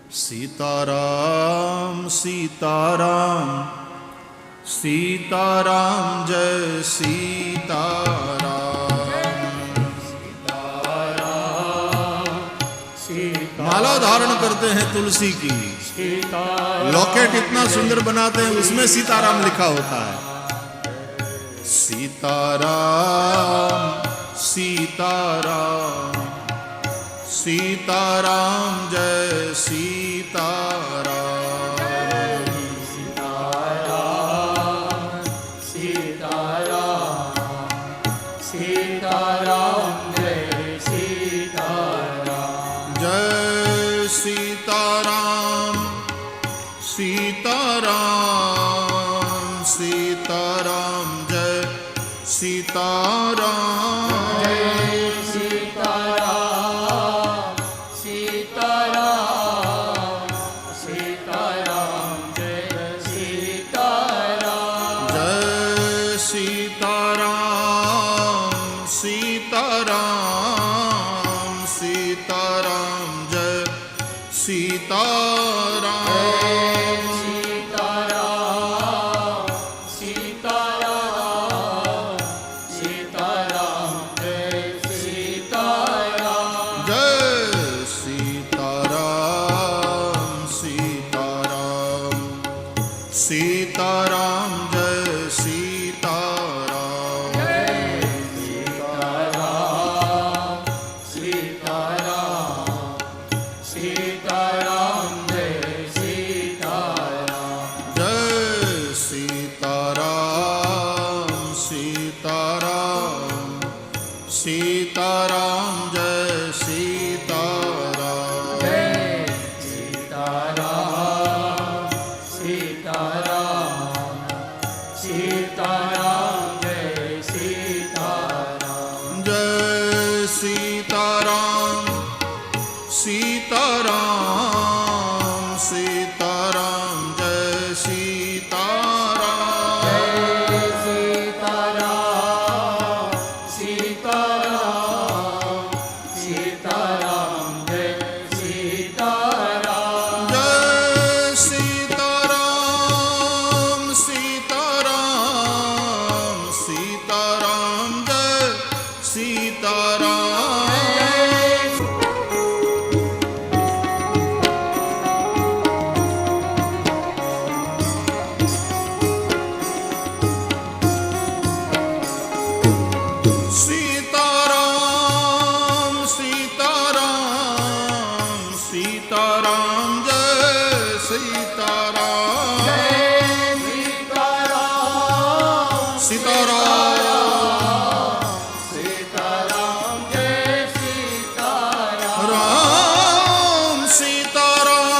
सीताराम सीताराम सीताराम जय सीताराम। माला धारण करते हैं तुलसी की, लॉकेट इतना सुंदर बनाते हैं, उसमें सीताराम लिखा होता है। सीताराम सीताराम सीताराम जय सीताराम। सीताराम सीताराम सीताराम जय सीताराम। जय सीताराम सीताराम सीताराम जय सीताराम। सीताराम सीताराम जय सीताराम। सीताराम सीताराम सीताराम जय सीताराम। जय सीताराम सीताराम सीताराम जय सीताराम। सीताराम जय सीताराम। जय सीताराम सीताराम सीताराम जय सीताराम। सीताराम सीताराम सीताराम जय सीताराम। जय सीताराम सीताराम सीताराम जय सीताराम। सीताराम सीताराम सीताराम जय सीताराम। जय सीताराम सीताराम सीताराम जय सीताराम। सीताराम सीताराम सीताराम जय सीताराम। सीताराम सीताराम सीताराम जय सीताराम। राम सीताराम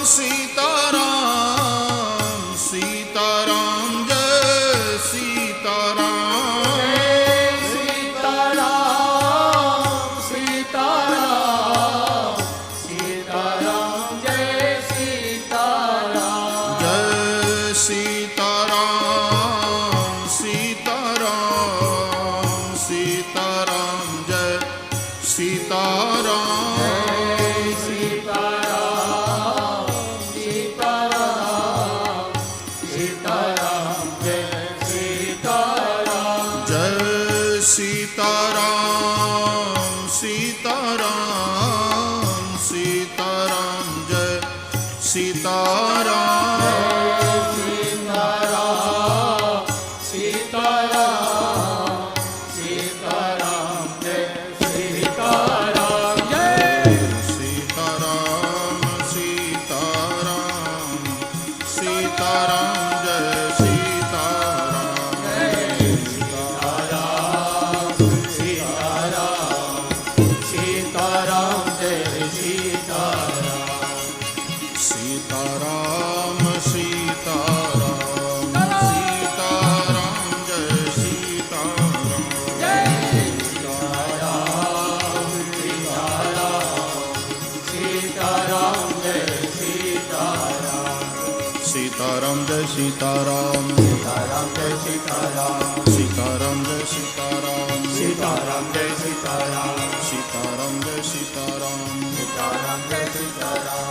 सीताराम सीताराम जय सीताराम। सीताराम सीताराम जय सीताराम। जय सीताराम सीताराम सीताराम जय सीताराम। सीताराम सीताराम सीताराम जय सीताराम। जय सीताराम सीताराम सीताराम जय सीताराम। सीताराम सीताराम जय सीताराम। जय सीताराम सीताराम सीताराम जय सीताराम। सीताराम जय सीताराम। सीताराम सीताराम सीताराम जय सीताराम। सीताराम जय सीताराम। सीताराम जय सीताराम सीताराम जय सीताराम। सीताराम जय सीताराम सीताराम जय सीताराम। सीताराम जय सीताराम सीताराम जय सीताराम।